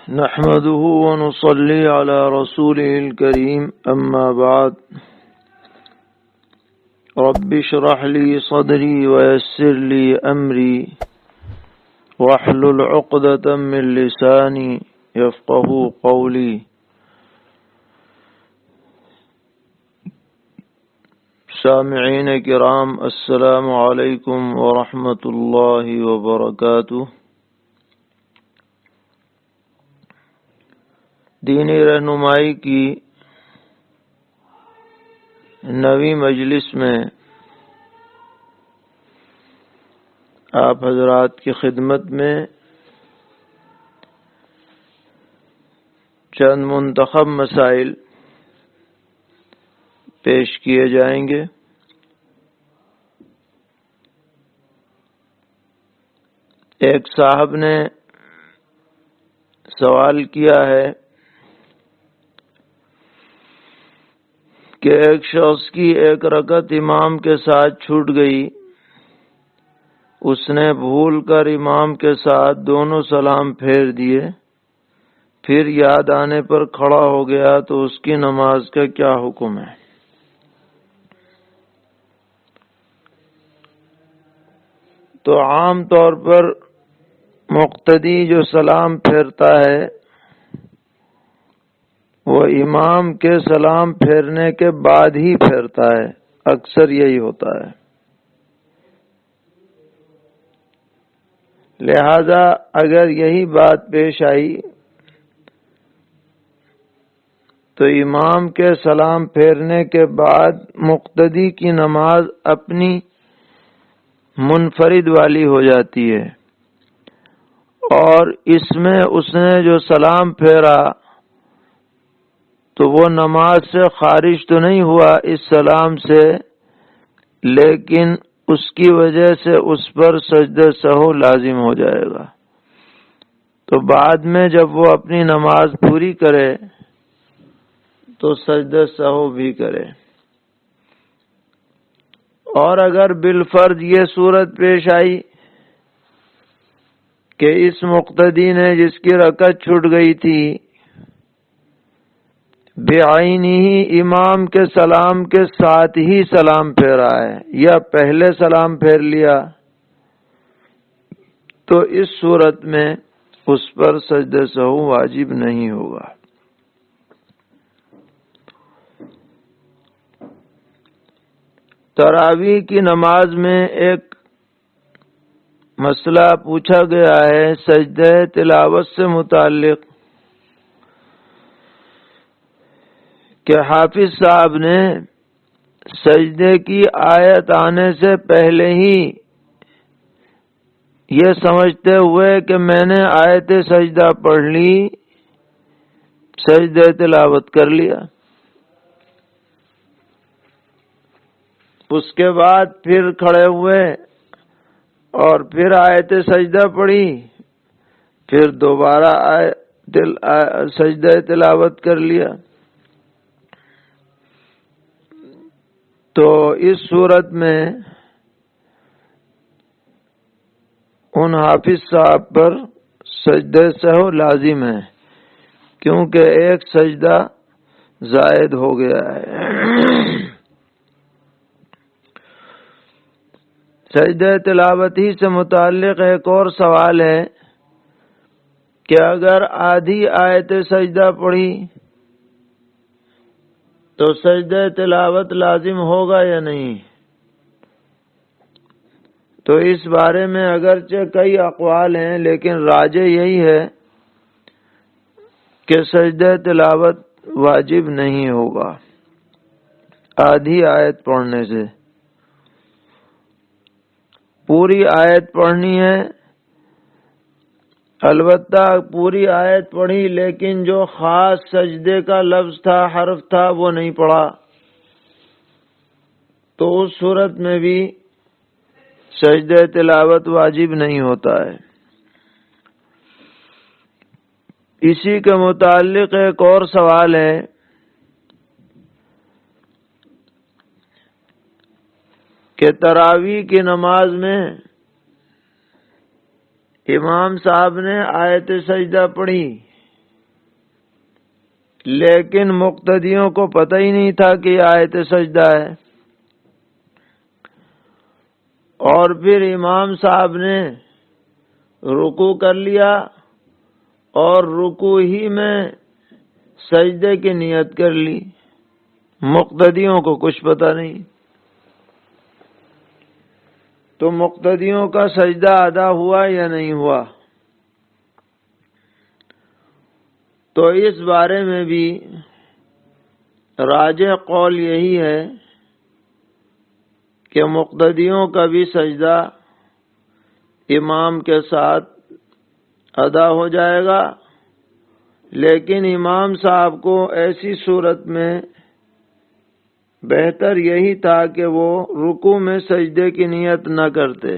نحمده ونصلي على رسوله الكريم أما بعد رب اشرح لي صدري ويسر لي أمري واحلل عقدة من لساني يفقه قولي. سامعین کرام، السلام علیکم ورحمۃ اللہ وبرکاتہ. دینی رہنمائی کی نویں مجلس میں آپ حضرات کی خدمت میں چند منتخب مسائل پیش کیے جائیں گے. ایک صاحب نے سوال کیا ہے کہ ایک شخص کی ایک رکعت امام کے ساتھ چھوٹ گئی. اس نے بھول کر امام کے ساتھ دونوں سلام پھیر دیے، پھر یاد آنے پر کھڑا ہو گیا تو اس کی نماز کا کیا حکم ہے؟ تو عام طور پر مقتدی جو سلام پھیرتا ہے وہ امام کے سلام پھیرنے کے بعد ہی پھیرتا ہے، اکثر یہی ہوتا ہے. لہذا اگر یہی بات پیش آئی تو امام کے سلام پھیرنے کے بعد مقتدی کی نماز اپنی منفرد والی ہو جاتی ہے، اور اس میں اس نے جو سلام پھیرا تو وہ نماز سے خارج تو نہیں ہوا اس سلام سے، لیکن اس کی وجہ سے اس پر سجدہ سہو لازم ہو جائے گا. تو بعد میں جب وہ اپنی نماز پوری کرے تو سجدہ سہو بھی کرے. اور اگر بالفرض یہ صورت پیش آئی کہ اس مقتدی نے جس کی رکعت چھوٹ گئی تھی بعینی ہی امام کے سلام کے ساتھ ہی سلام پھیرا ہے یا پہلے سلام پھیر لیا، تو اس صورت میں اس پر سجدہ سہو واجب نہیں ہوگا. تراویح کی نماز میں ایک مسئلہ پوچھا گیا ہے سجدہ تلاوت سے متعلق کہ حافظ صاحب نے سجدے کی آیت آنے سے پہلے ہی یہ سمجھتے ہوئے کہ میں نے آیت سجدہ پڑھ لی، سجدہ تلاوت کر لیا. اس کے بعد پھر کھڑے ہوئے اور پھر آیت سجدہ پڑھی، پھر دوبارہ سجدہ تلاوت کر لیا. تو اس صورت میں ان حافظ صاحب پر سجدہ سہو لازم ہے، کیونکہ ایک سجدہ زائد ہو گیا ہے. سجدہ تلاوت ہی سے متعلق ایک اور سوال ہے کہ اگر آدھی آیت سجدہ پڑھی تو سجدہ تلاوت لازم ہوگا یا نہیں؟ تو اس بارے میں اگرچہ کئی اقوال ہیں، لیکن راجح یہی ہے کہ سجدہ تلاوت واجب نہیں ہوگا آدھی آیت پڑھنے سے. پوری آیت پڑھنی ہے، البتہ پوری آیت پڑھی لیکن جو خاص سجدے کا لفظ تھا، حرف تھا، وہ نہیں پڑھا، تو اس صورت میں بھی سجدہ تلاوت واجب نہیں ہوتا ہے. اسی کے متعلق ایک اور سوال ہے کہ تراویح کی نماز میں امام صاحب نے آیت سجدہ پڑھی لیکن مقتدیوں کو پتہ ہی نہیں تھا کہ یہ آیت سجدہ ہے، اور پھر امام صاحب نے رکوع کر لیا اور رکوع ہی میں سجدے کی نیت کر لی، مقتدیوں کو کچھ پتہ نہیں، تو مقتدیوں کا سجدہ ادا ہوا یا نہیں ہوا؟ تو اس بارے میں بھی راجح قول یہی ہے کہ مقتدیوں کا بھی سجدہ امام کے ساتھ ادا ہو جائے گا، لیکن امام صاحب کو ایسی صورت میں بہتر یہی تھا کہ وہ رکوع میں سجدے کی نیت نہ کرتے،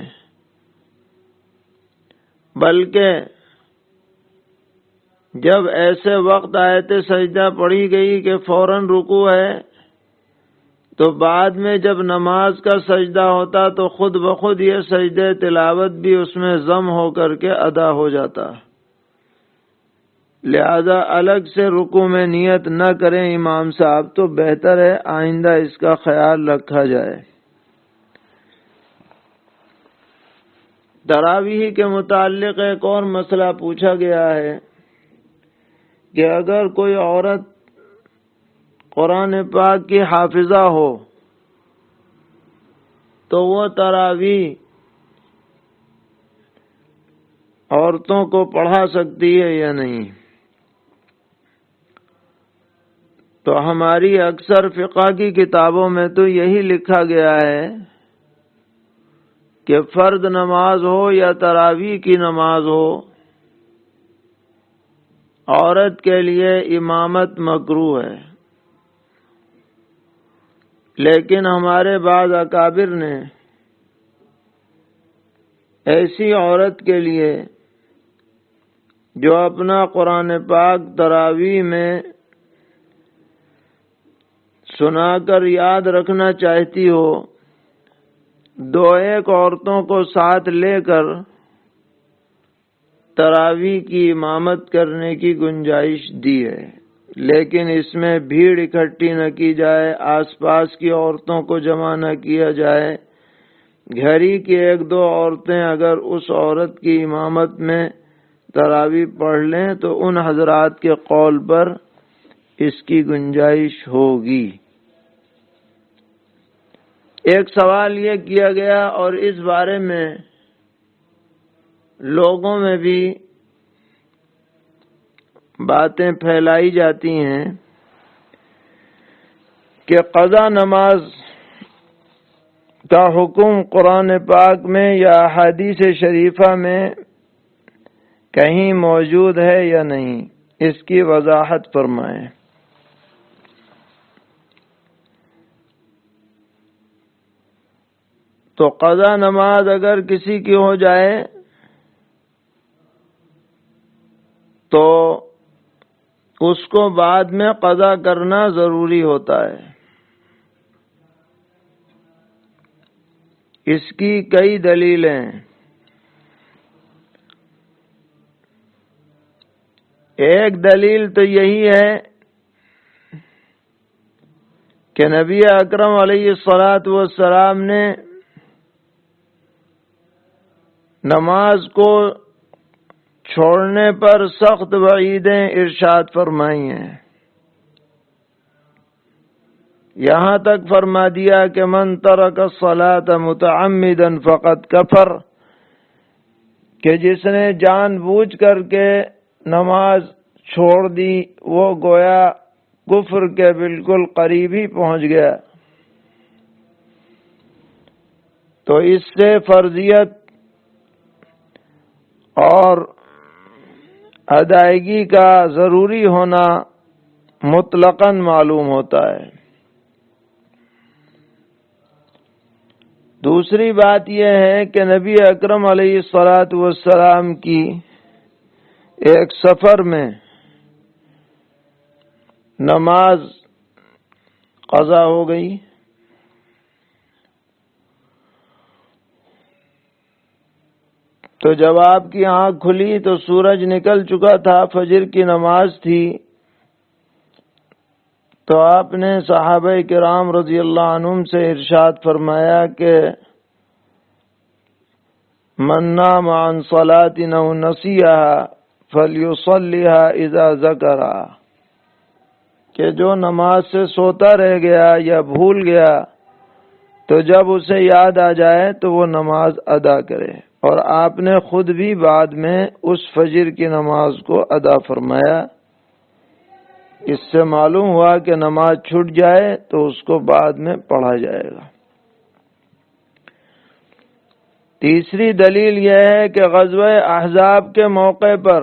بلکہ جب ایسے وقت آیت سجدہ پڑھی گئی کہ فوراً رکوع ہے، تو بعد میں جب نماز کا سجدہ ہوتا تو خود بخود یہ سجدہ تلاوت بھی اس میں ضم ہو کر کے ادا ہو جاتا، لہذا الگ سے رکوع میں نیت نہ کریں امام صاحب، تو بہتر ہے آئندہ اس کا خیال رکھا جائے۔ تراویح کے متعلق ایک اور مسئلہ پوچھا گیا ہے کہ اگر کوئی عورت قرآن پاک کی حافظہ ہو تو وہ تراویح عورتوں کو پڑھا سکتی ہے یا نہیں؟ تو ہماری اکثر فقہ کی کتابوں میں تو یہی لکھا گیا ہے کہ فرض نماز ہو یا تراویح کی نماز ہو، عورت کے لیے امامت مکروہ ہے، لیکن ہمارے بعض اکابر نے ایسی عورت کے لیے جو اپنا قرآن پاک تراویح میں سنا کر یاد رکھنا چاہتی ہو، دو ایک عورتوں کو ساتھ لے کر تراویح کی امامت کرنے کی گنجائش دی ہے، لیکن اس میں بھیڑ اکٹھی نہ کی جائے، آس پاس کی عورتوں کو جمع نہ کیا جائے، گھر ہی کی ایک دو عورتیں اگر اس عورت کی امامت میں تراویح پڑھ لیں تو ان حضرات کے قول پر اس کی گنجائش ہوگی۔ ایک سوال یہ کیا گیا اور اس بارے میں لوگوں میں بھی باتیں پھیلائی جاتی ہیں کہ قضا نماز کا حکم قرآن پاک میں یا احادیث شریفہ میں کہیں موجود ہے یا نہیں، اس کی وضاحت فرمائیں۔ تو قضا نماز اگر کسی کی ہو جائے تو اس کو بعد میں قضا کرنا ضروری ہوتا ہے۔ اس کی کئی دلیلیں ہیں۔ ایک دلیل تو یہی ہے کہ نبی اکرم علیہ الصلاۃ والسلام نے نماز کو چھوڑنے پر سخت وعیدیں ارشاد فرمائی ہیں، یہاں تک فرما دیا کہ من ترک الصلاۃ متعمدا فقد کفر، کہ جس نے جان بوجھ کر کے نماز چھوڑ دی وہ گویا کفر کے بالکل قریب ہی پہنچ گیا۔ تو اس سے فرضیت اور ادائیگی کا ضروری ہونا مطلقاً معلوم ہوتا ہے۔ دوسری بات یہ ہے کہ نبی اکرم علیہ الصلاۃ والسلام کی ایک سفر میں نماز قضا ہو گئی، تو جب آپ کی آنکھ کھلی تو سورج نکل چکا تھا، فجر کی نماز تھی، تو آپ نے صحابہ کرام رضی اللہ عنہم سے ارشاد فرمایا کہ من نام عن صلاة او نسیها فلیصلیها اذا ذکرها، کہ جو نماز سے سوتا رہ گیا یا بھول گیا تو جب اسے یاد آ جائے تو وہ نماز ادا کرے۔ اور آپ نے خود بھی بعد میں اس فجر کی نماز کو ادا فرمایا۔ اس سے معلوم ہوا کہ نماز چھوٹ جائے تو اس کو بعد میں پڑھا جائے گا۔ تیسری دلیل یہ ہے کہ غزوہ احزاب کے موقع پر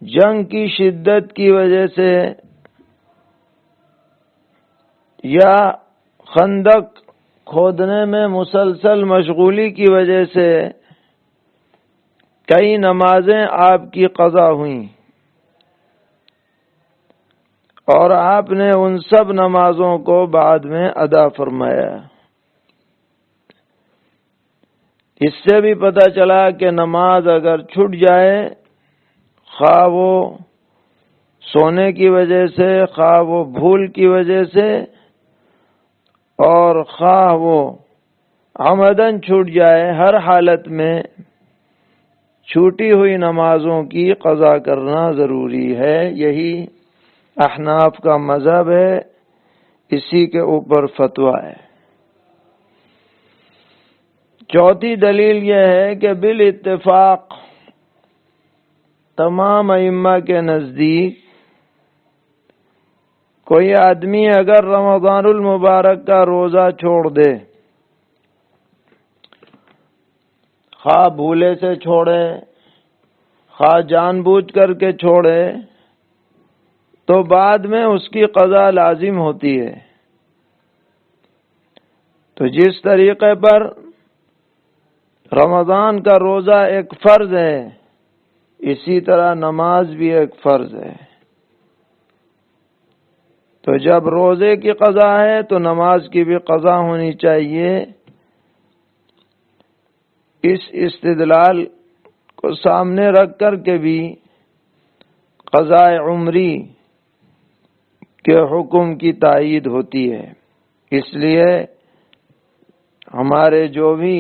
جنگ کی شدت کی وجہ سے یا خندق کھودنے میں مسلسل مشغولی کی وجہ سے کئی نمازیں آپ کی قضا ہوئیں، اور آپ نے ان سب نمازوں کو بعد میں ادا فرمایا۔ اس سے بھی پتہ چلا کہ نماز اگر چھوٹ جائے، خواہ وہ سونے کی وجہ سے، خواہ وہ بھول کی وجہ سے، اور خواہ وہ عمدن چھوٹ جائے، ہر حالت میں چھوٹی ہوئی نمازوں کی قضا کرنا ضروری ہے۔ یہی احناف کا مذہب ہے، اسی کے اوپر فتویٰ ہے۔ چوتھی دلیل یہ ہے کہ بالاتفاق تمام ائمہ کے نزدیک کوئی آدمی اگر رمضان المبارک کا روزہ چھوڑ دے، خواہ بھولے سے چھوڑے، خواہ جان بوجھ کر کے چھوڑے، تو بعد میں اس کی قضا لازم ہوتی ہے۔ تو جس طریقے پر رمضان کا روزہ ایک فرض ہے، اسی طرح نماز بھی ایک فرض ہے۔ تو جب روزے کی قضا ہے تو نماز کی بھی قضا ہونی چاہیے۔ اس استدلال کو سامنے رکھ کر کے بھی قضاء عمری کے حکم کی تائید ہوتی ہے۔ اس لیے ہمارے جو بھی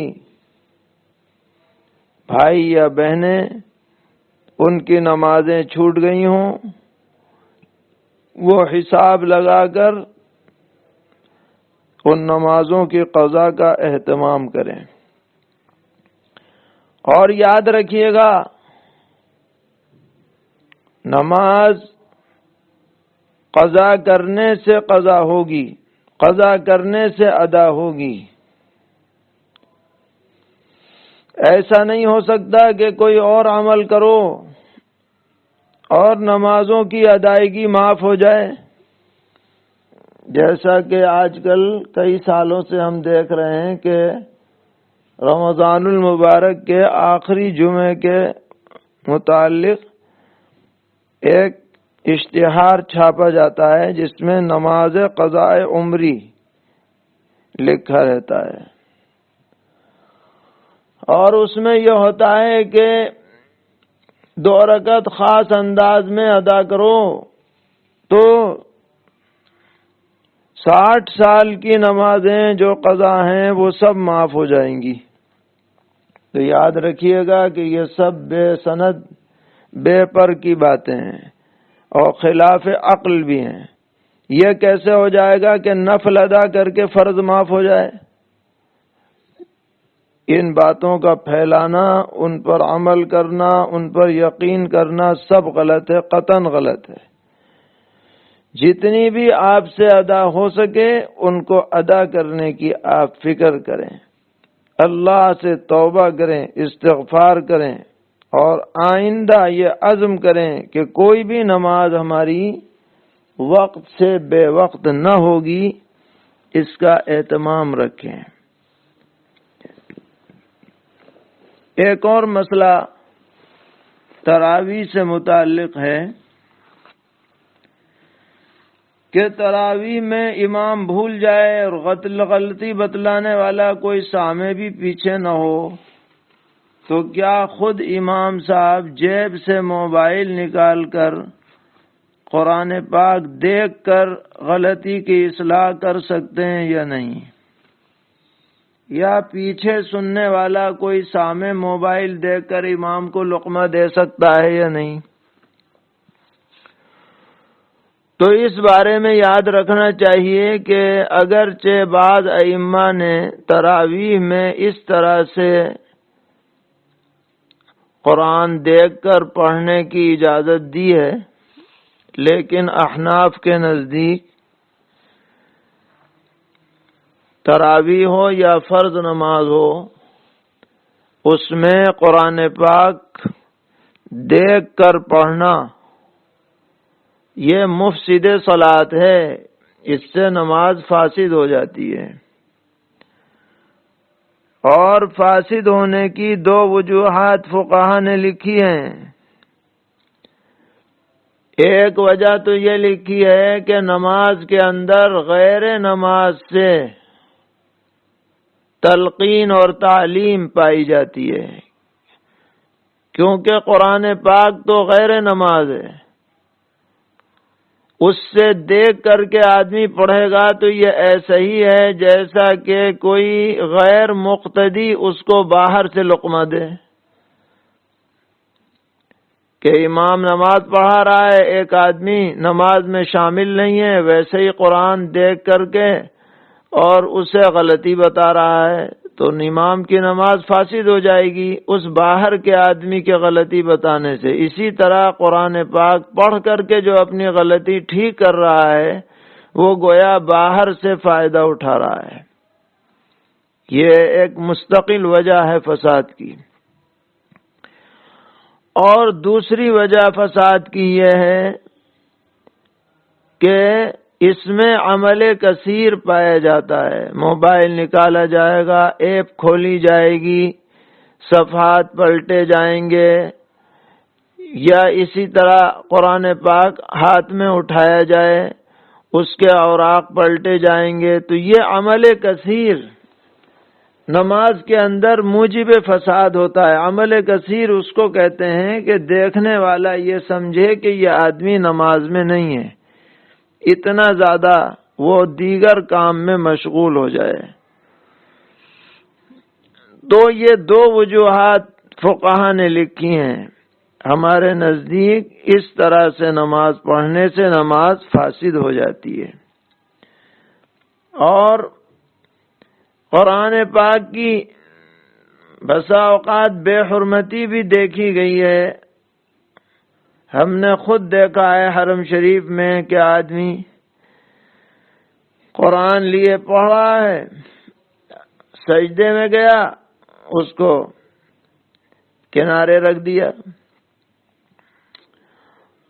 بھائی یا بہنیں ان کی نمازیں چھوٹ گئی ہوں، وہ حساب لگا کر ان نمازوں کی قضا کا اہتمام کریں۔ اور یاد رکھیے گا، نماز قضا کرنے سے قضا ہوگی، قضا کرنے سے ادا ہوگی۔ ایسا نہیں ہو سکتا کہ کوئی اور عمل کرو اور نمازوں کی ادائیگی معاف ہو جائے، جیسا کہ آج کل کئی سالوں سے ہم دیکھ رہے ہیں کہ رمضان المبارک کے آخری جمعے کے متعلق ایک اشتہار چھاپا جاتا ہے جس میں نماز قضاء عمری لکھا رہتا ہے، اور اس میں یہ ہوتا ہے کہ 2 رکعت خاص انداز میں ادا کرو تو 60 سال کی نمازیں جو قضا ہیں وہ سب معاف ہو جائیں گی۔ تو یاد رکھیے گا کہ یہ سب بے سند، بے پر کی باتیں ہیں اور خلاف عقل بھی ہیں۔ یہ کیسے ہو جائے گا کہ نفل ادا کر کے فرض معاف ہو جائے؟ ان باتوں کا پھیلانا، ان پر عمل کرنا، ان پر یقین کرنا سب غلط ہے، قطعاً غلط ہے۔ جتنی بھی آپ سے ادا ہو سکے ان کو ادا کرنے کی آپ فکر کریں، اللہ سے توبہ کریں، استغفار کریں، اور آئندہ یہ عزم کریں کہ کوئی بھی نماز ہماری وقت سے بے وقت نہ ہوگی، اس کا اہتمام رکھیں۔ ایک اور مسئلہ تراویح سے متعلق ہے کہ تراویح میں امام بھول جائے اور غلطی بتلانے والا کوئی سامع بھی پیچھے نہ ہو، تو کیا خود امام صاحب جیب سے موبائل نکال کر قرآن پاک دیکھ کر غلطی کی اصلاح کر سکتے ہیں یا نہیں، یا پیچھے سننے والا کوئی سامع موبائل دیکھ کر امام کو لقمہ دے سکتا ہے یا نہیں۔ تو اس بارے میں یاد رکھنا چاہیے کہ اگرچہ بعض ائمہ نے تراویح میں اس طرح سے قرآن دیکھ کر پڑھنے کی اجازت دی ہے، لیکن احناف کے نزدیک تراویح ہو یا فرض نماز ہو، اس میں قرآن پاک دیکھ کر پڑھنا یہ مفسد صلاۃ ہے، اس سے نماز فاسد ہو جاتی ہے۔ اور فاسد ہونے کی دو وجوہات فقہا نے لکھی ہیں۔ ایک وجہ تو یہ لکھی ہے کہ نماز کے اندر غیر نماز سے تلقین اور تعلیم پائی جاتی ہے، کیونکہ قرآن پاک تو غیر نماز ہے، اس سے دیکھ کر کے آدمی پڑھے گا تو یہ ایسا ہی ہے جیسا کہ کوئی غیر مقتدی اس کو باہر سے لقمہ دے، کہ امام نماز پڑھا رہا ہے، ایک آدمی نماز میں شامل نہیں ہے، ویسے ہی قرآن دیکھ کر کے اور اسے غلطی بتا رہا ہے، تو امام کی نماز فاسد ہو جائے گی اس باہر کے آدمی کے غلطی بتانے سے۔ اسی طرح قرآن پاک پڑھ کر کے جو اپنی غلطی ٹھیک کر رہا ہے وہ گویا باہر سے فائدہ اٹھا رہا ہے۔ یہ ایک مستقل وجہ ہے فساد کی۔ اور دوسری وجہ فساد کی یہ ہے کہ اس میں عمل کثیر پایا جاتا ہے۔ موبائل نکالا جائے گا، ایپ کھولی جائے گی، صفحات پلٹے جائیں گے، یا اسی طرح قرآن پاک ہاتھ میں اٹھایا جائے، اس کے اوراق پلٹے جائیں گے، تو یہ عمل کثیر نماز کے اندر موجب فساد ہوتا ہے۔ عمل کثیر اس کو کہتے ہیں کہ دیکھنے والا یہ سمجھے کہ یہ آدمی نماز میں نہیں ہے، اتنا زیادہ وہ دیگر کام میں مشغول ہو جائے۔ تو یہ دو وجوہات فقہا نے لکھی ہیں۔ ہمارے نزدیک اس طرح سے نماز پڑھنے سے نماز فاسد ہو جاتی ہے۔ اور قرآن پاک کی بسا اوقات بے حرمتی بھی دیکھی گئی ہے۔ ہم نے خود دیکھا ہے حرم شریف میں کہ آدمی قرآن لیے پڑھ رہا ہے، سجدے میں گیا، اس کو کنارے رکھ دیا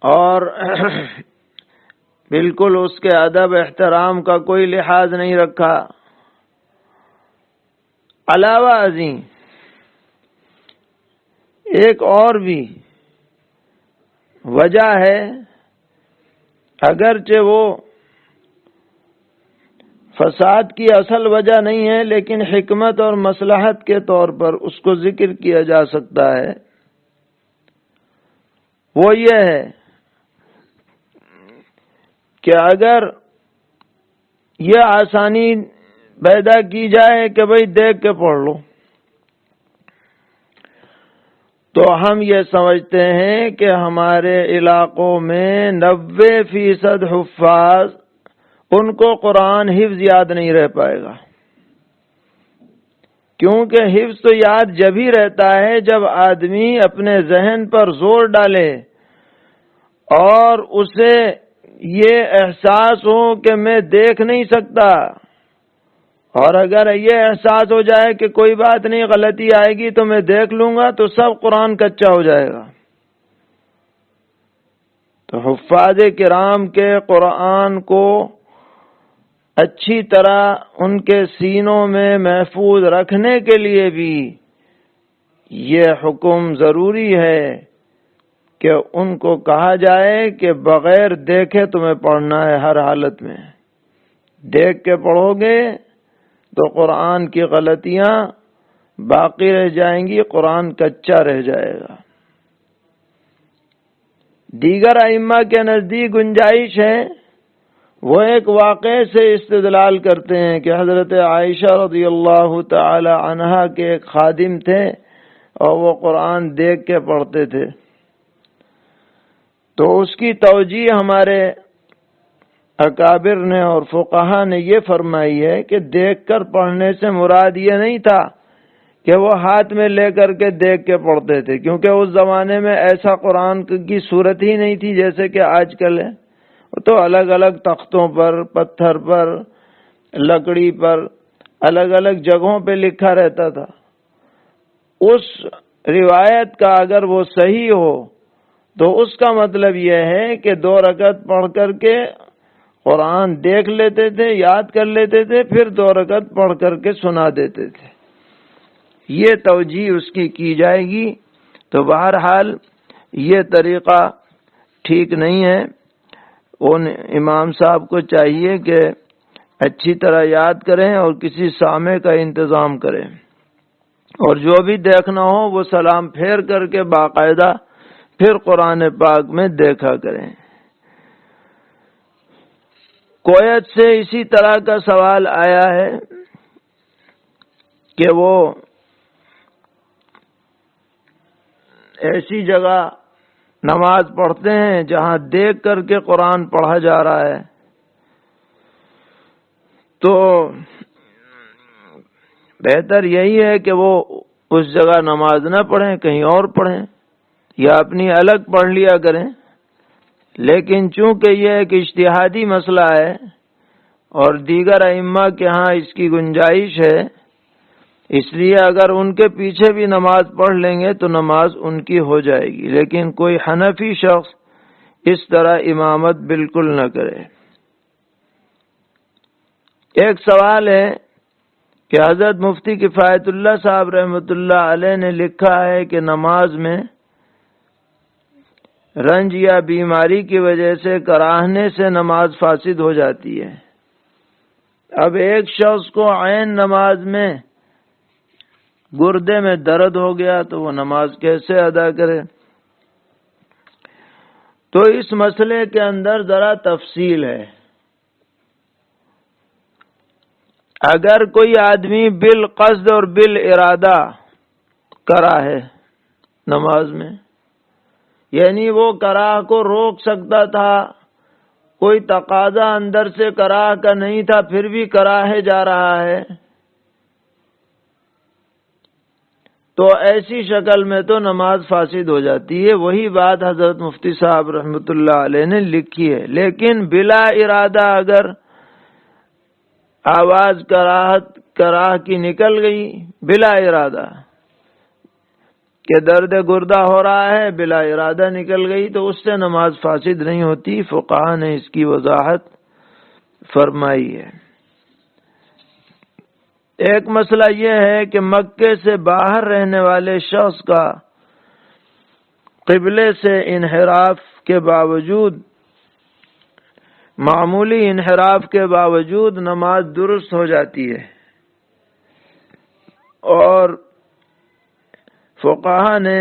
اور بالکل اس کے ادب احترام کا کوئی لحاظ نہیں رکھا۔ علاوہ ازیں ایک اور بھی وجہ ہے، اگرچہ وہ فساد کی اصل وجہ نہیں ہے لیکن حکمت اور مصلحت کے طور پر اس کو ذکر کیا جا سکتا ہے، وہ یہ ہے کہ اگر یہ آسانی پیدا کی جائے کہ بھئی دیکھ کے پڑھ لو، تو ہم یہ سمجھتے ہیں کہ ہمارے علاقوں میں 90% حفاظ ان کو قرآن حفظ یاد نہیں رہ پائے گا، کیونکہ حفظ تو یاد جب ہی رہتا ہے جب آدمی اپنے ذہن پر زور ڈالے اور اسے یہ احساس ہو کہ میں دیکھ نہیں سکتا، اور اگر یہ احساس ہو جائے کہ کوئی بات نہیں، غلطی آئے گی تو میں دیکھ لوں گا، تو سب قرآن کچا ہو جائے گا۔ تو حفاظ کرام کے قرآن کو اچھی طرح ان کے سینوں میں محفوظ رکھنے کے لیے بھی یہ حکم ضروری ہے کہ ان کو کہا جائے کہ بغیر دیکھے تمہیں پڑھنا ہے، ہر حالت میں دیکھ کے پڑھو گے تو قرآن کی غلطیاں باقی رہ جائیں گی، قرآن کچا رہ جائے گا۔ دیگر ائمہ کے نزدیک گنجائش ہے، وہ ایک واقعے سے استدلال کرتے ہیں کہ حضرت عائشہ رضی اللہ تعالی عنہا کے ایک خادم تھے اور وہ قرآن دیکھ کے پڑھتے تھے، تو اس کی توجیہ ہمارے اکابر نے اور فقہا نے یہ فرمائی ہے کہ دیکھ کر پڑھنے سے مراد یہ نہیں تھا کہ وہ ہاتھ میں لے کر کے دیکھ کے پڑھتے تھے، کیونکہ اس زمانے میں ایسا قرآن کی صورت ہی نہیں تھی جیسے کہ آج کل ہے، تو الگ الگ تختوں پر، پتھر پر، لکڑی پر، الگ الگ جگہوں پہ لکھا رہتا تھا۔ اس روایت کا اگر وہ صحیح ہو تو اس کا مطلب یہ ہے کہ 2 رکعت پڑھ کر کے قرآن دیکھ لیتے تھے، یاد کر لیتے تھے، پھر 2 رکعت پڑھ کر کے سنا دیتے تھے، یہ توجیہ اس کی جائے گی۔ تو بہرحال یہ طریقہ ٹھیک نہیں ہے، ان امام صاحب کو چاہیے کہ اچھی طرح یاد کریں اور کسی سامع کا انتظام کریں، اور جو بھی دیکھنا ہو وہ سلام پھیر کر کے باقاعدہ پھر قرآن پاک میں دیکھا کریں۔ کویت سے اسی طرح کا سوال آیا ہے کہ وہ ایسی جگہ نماز پڑھتے ہیں جہاں دیکھ کر کے قرآن پڑھا جا رہا ہے، تو بہتر یہی ہے کہ وہ اس جگہ نماز نہ پڑھیں، کہیں اور پڑھیں یا اپنی الگ پڑھ لیا کریں۔ لیکن چونکہ یہ ایک اجتہادی مسئلہ ہے اور دیگر ائمہ کے ہاں اس کی گنجائش ہے، اس لیے اگر ان کے پیچھے بھی نماز پڑھ لیں گے تو نماز ان کی ہو جائے گی، لیکن کوئی حنفی شخص اس طرح امامت بالکل نہ کرے۔ ایک سوال ہے کہ حضرت مفتی کفایت اللہ صاحب رحمۃ اللہ علیہ نے لکھا ہے کہ نماز میں رنج یا بیماری کی وجہ سے کراہنے سے نماز فاسد ہو جاتی ہے۔ اب ایک شخص کو عین نماز میں گردے میں درد ہو گیا تو وہ نماز کیسے ادا کرے؟ تو اس مسئلے کے اندر ذرا تفصیل ہے۔ اگر کوئی آدمی بالقصد اور بالارادہ کرا ہے نماز میں، یعنی وہ کراہ کو روک سکتا تھا، کوئی تقاضا اندر سے کراہ کا نہیں تھا، پھر بھی کراہے جا رہا ہے، تو ایسی شکل میں تو نماز فاسد ہو جاتی ہے۔ وہی بات حضرت مفتی صاحب رحمۃ اللہ علیہ نے لکھی ہے۔ لیکن بلا ارادہ اگر آواز کراہ کی نکل گئی، بلا ارادہ کہ درد گردہ ہو رہا ہے، بلا ارادہ نکل گئی، تو اس سے نماز فاسد نہیں ہوتی۔ فقہا نے اس کی وضاحت فرمائی ہے۔ ایک مسئلہ یہ ہے کہ مکے سے باہر رہنے والے شخص کا قبلے سے انحراف کے باوجود، معمولی انحراف کے باوجود نماز درست ہو جاتی ہے، اور فقہا نے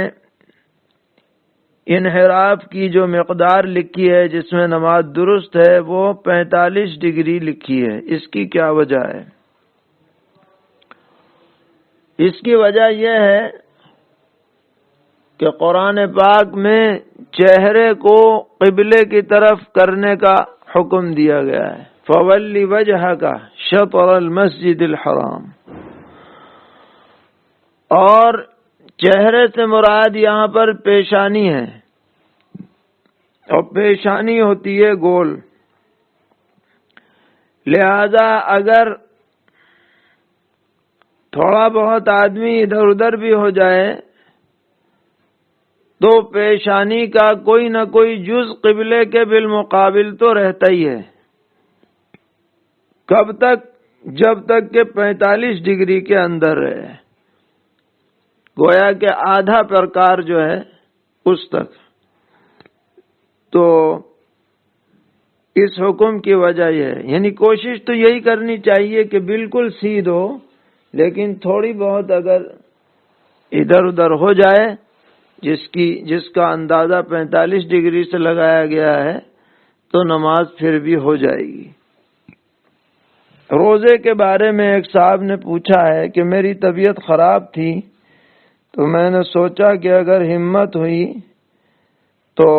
انحراف کی جو مقدار لکھی ہے جس میں نماز درست ہے وہ 45 ڈگری لکھی ہے۔ اس کی کیا وجہ ہے؟ اس کی وجہ یہ ہے کہ قرآن پاک میں چہرے کو قبلے کی طرف کرنے کا حکم دیا گیا ہے، فَوَلِّ وَجْهَكَ شَطْرَ الْمَسْجِدِ الْحَرَامِ، اور چہرے سے مراد یہاں پر پیشانی ہے، اور پیشانی ہوتی ہے گول، لہذا اگر تھوڑا بہت آدمی ادھر ادھر بھی ہو جائے تو پیشانی کا کوئی نہ کوئی جز قبلے کے بالمقابل تو رہتا ہی ہے۔ کب تک؟ جب تک کہ 45 ڈگری کے اندر رہے، گویا کہ آدھا پرکار جو ہے اس تک۔ تو اس حکم کی وجہ یہ ہے، یعنی کوشش تو یہی کرنی چاہیے کہ بالکل سیدھ ہو، لیکن تھوڑی بہت اگر ادھر ادھر ہو جائے جس کا اندازہ 45 ڈگری سے لگایا گیا ہے تو نماز پھر بھی ہو جائے گی۔ روزے کے بارے میں ایک صاحب نے پوچھا ہے کہ میری طبیعت خراب تھی تو میں نے سوچا کہ اگر ہمت ہوئی تو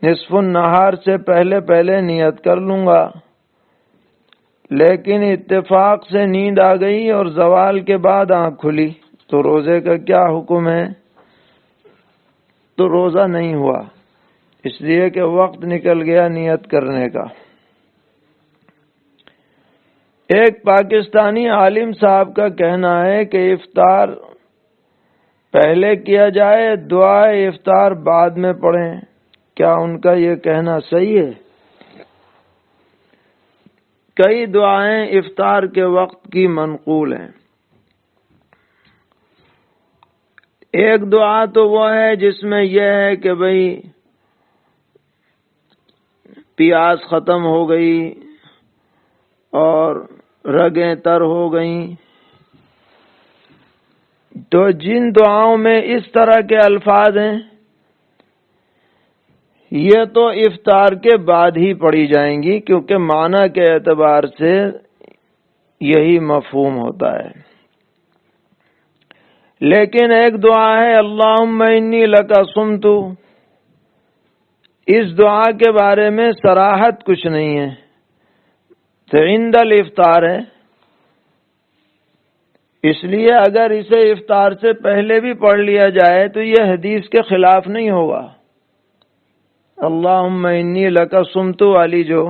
نصف النہار سے پہلے نیت کر لوں گا، لیکن اتفاق سے نیند آ گئی اور زوال کے بعد آنکھ کھلی، تو روزے کا کیا حکم ہے؟ تو روزہ نہیں ہوا، اس لیے کہ وقت نکل گیا نیت کرنے کا۔ ایک پاکستانی عالم صاحب کا کہنا ہے کہ افطار پہلے کیا جائے، دعائے افطار بعد میں پڑھیں۔ کیا ان کا یہ کہنا صحیح ہے؟ کئی دعائیں افطار کے وقت کی منقول ہیں۔ ایک دعا تو وہ ہے جس میں یہ ہے کہ بھئی پیاس ختم ہو گئی اور رگیں تر ہو گئیں، تو جن دعاؤں میں اس طرح کے الفاظ ہیں یہ تو افطار کے بعد ہی پڑھی جائیں گی، کیونکہ معنی کے اعتبار سے یہی مفہوم ہوتا ہے۔ لیکن ایک دعا ہے اللہم انی لک صمت، اس دعا کے بارے میں صراحت کچھ نہیں ہے، تو عند الافطار ہے، اس لیے اگر اسے افطار سے پہلے بھی پڑھ لیا جائے تو یہ حدیث کے خلاف نہیں ہوگا۔ اللہم انی لک صمت والی جو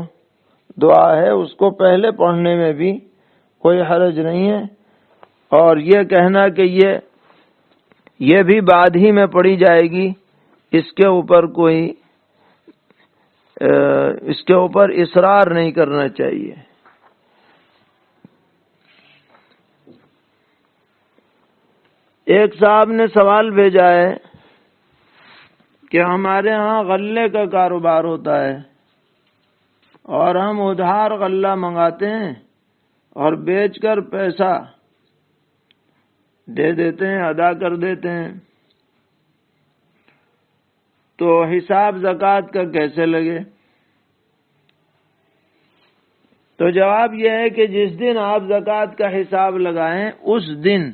دعا ہے اس کو پہلے پڑھنے میں بھی کوئی حرج نہیں ہے، اور یہ کہنا کہ یہ بھی بعد ہی میں پڑھی جائے گی، اس کے اوپر اصرار نہیں کرنا چاہیے۔ ایک صاحب نے سوال بھیجا ہے کہ ہمارے ہاں غلے کا کاروبار ہوتا ہے اور ہم ادھار غلہ منگاتے ہیں اور بیچ کر پیسہ دے دیتے ہیں، ادا کر دیتے ہیں، تو حساب زکوٰۃ کا کیسے لگے؟ تو جواب یہ ہے کہ جس دن آپ زکوٰۃ کا حساب لگائیں اس دن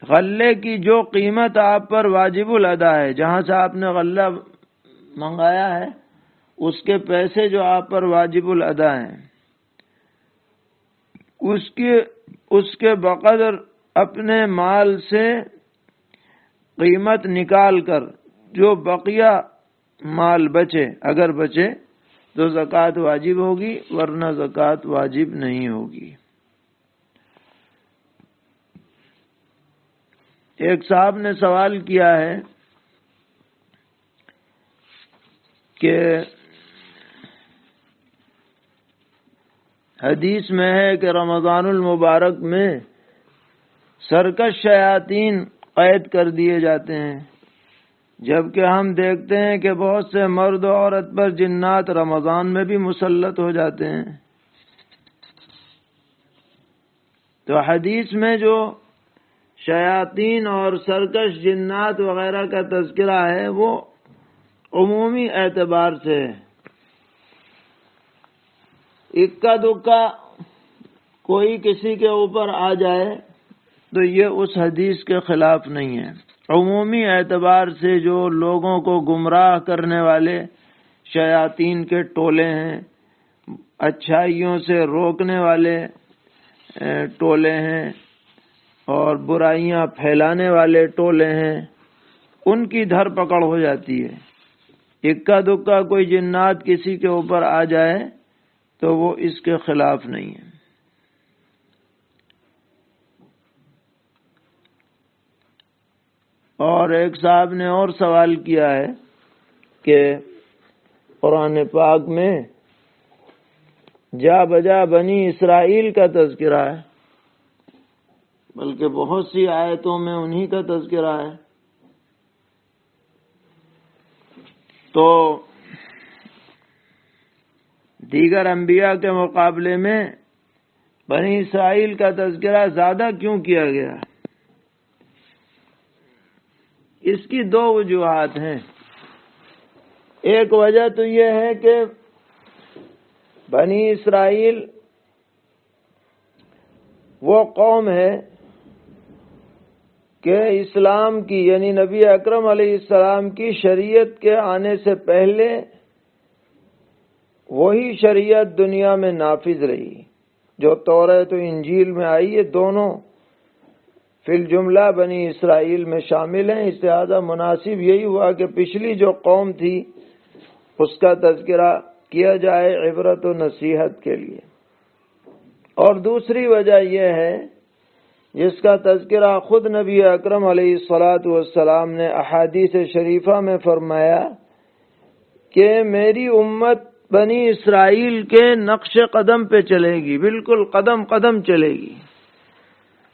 غلے کی جو قیمت آپ پر واجب الادا ہے، جہاں سے آپ نے غلہ منگایا ہے اس کے پیسے جو آپ پر واجب الادا ہیں، اس کے بقدر اپنے مال سے قیمت نکال کر جو بقیہ مال بچے، اگر بچے تو زکوٰۃ واجب ہوگی، ورنہ زکوٰۃ واجب نہیں ہوگی۔ ایک صاحب نے سوال کیا ہے کہ حدیث میں ہے کہ رمضان المبارک میں سرکش شیاطین قید کر دیے جاتے ہیں، جبکہ ہم دیکھتے ہیں کہ بہت سے مرد و عورت پر جنات رمضان میں بھی مسلط ہو جاتے ہیں۔ تو حدیث میں جو شیاطین اور سرکش جنات وغیرہ کا تذکرہ ہے وہ عمومی اعتبار سے ہے، اکا دکا کوئی کسی کے اوپر آ جائے تو یہ اس حدیث کے خلاف نہیں ہے۔ عمومی اعتبار سے جو لوگوں کو گمراہ کرنے والے شیاطین کے ٹولے ہیں، اچھائیوں سے روکنے والے ٹولے ہیں اور برائیاں پھیلانے والے ٹولے ہیں، ان کی دھر پکڑ ہو جاتی ہے۔ اکا دکا کوئی جنات کسی کے اوپر آ جائے تو وہ اس کے خلاف نہیں ہے۔ اور ایک صاحب نے اور سوال کیا ہے کہ قرآن پاک میں جا بجا بنی اسرائیل کا تذکرہ ہے، بلکہ بہت سی آیتوں میں انہی کا تذکرہ ہے، تو دیگر انبیاء کے مقابلے میں بنی اسرائیل کا تذکرہ زیادہ کیوں کیا گیا؟ اس کی دو وجوہات ہیں۔ ایک وجہ تو یہ ہے کہ بنی اسرائیل وہ قوم ہے کہ اسلام کی یعنی نبی اکرم علیہ السلام کی شریعت کے آنے سے پہلے وہی شریعت دنیا میں نافذ رہی جو توریت و انجیل میں آئی، یہ دونوں فی الجملہ بنی اسرائیل میں شامل ہیں۔ اس لحاظ مناسب یہی ہوا کہ پچھلی جو قوم تھی اس کا تذکرہ کیا جائے عبرت و نصیحت کے لیے۔ اور دوسری وجہ یہ ہے جس کا تذکرہ خود نبی اکرم علیہ الصلاۃ والسلام نے احادیث شریفہ میں فرمایا کہ میری امت بنی اسرائیل کے نقش قدم پہ چلے گی، بالکل قدم قدم چلے گی۔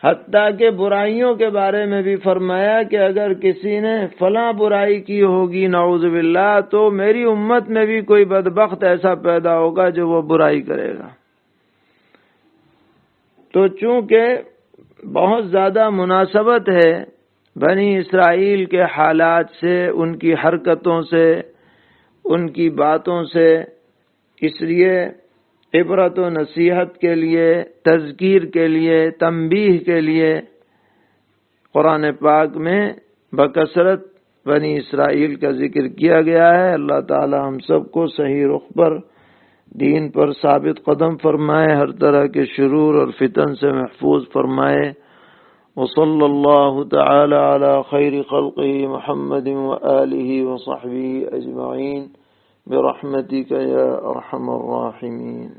حتیٰ کہ برائیوں کے بارے میں بھی فرمایا کہ اگر کسی نے فلاں برائی کی ہوگی نعوذ باللہ تو میری امت میں بھی کوئی بدبخت ایسا پیدا ہوگا جو وہ برائی کرے گا۔ تو چونکہ بہت زیادہ مناسبت ہے بنی اسرائیل کے حالات سے، ان کی حرکتوں سے، ان کی باتوں سے، اس لیے عبرت و نصیحت کے لیے، تذکیر کے لیے، تنبیہ کے لیے قرآن پاک میں بکثرت بنی اسرائیل کا ذکر کیا گیا ہے۔ اللہ تعالی ہم سب کو صحیح رخ پر، دین پر ثابت قدم فرمائے، ہر طرح کے شرور اور فتن سے محفوظ فرمائے۔ وصلی اللہ تعالی علی خیر خلقہ محمد وآلہ وصحبہ اجمعین برحمتک یا ارحم الراحمین۔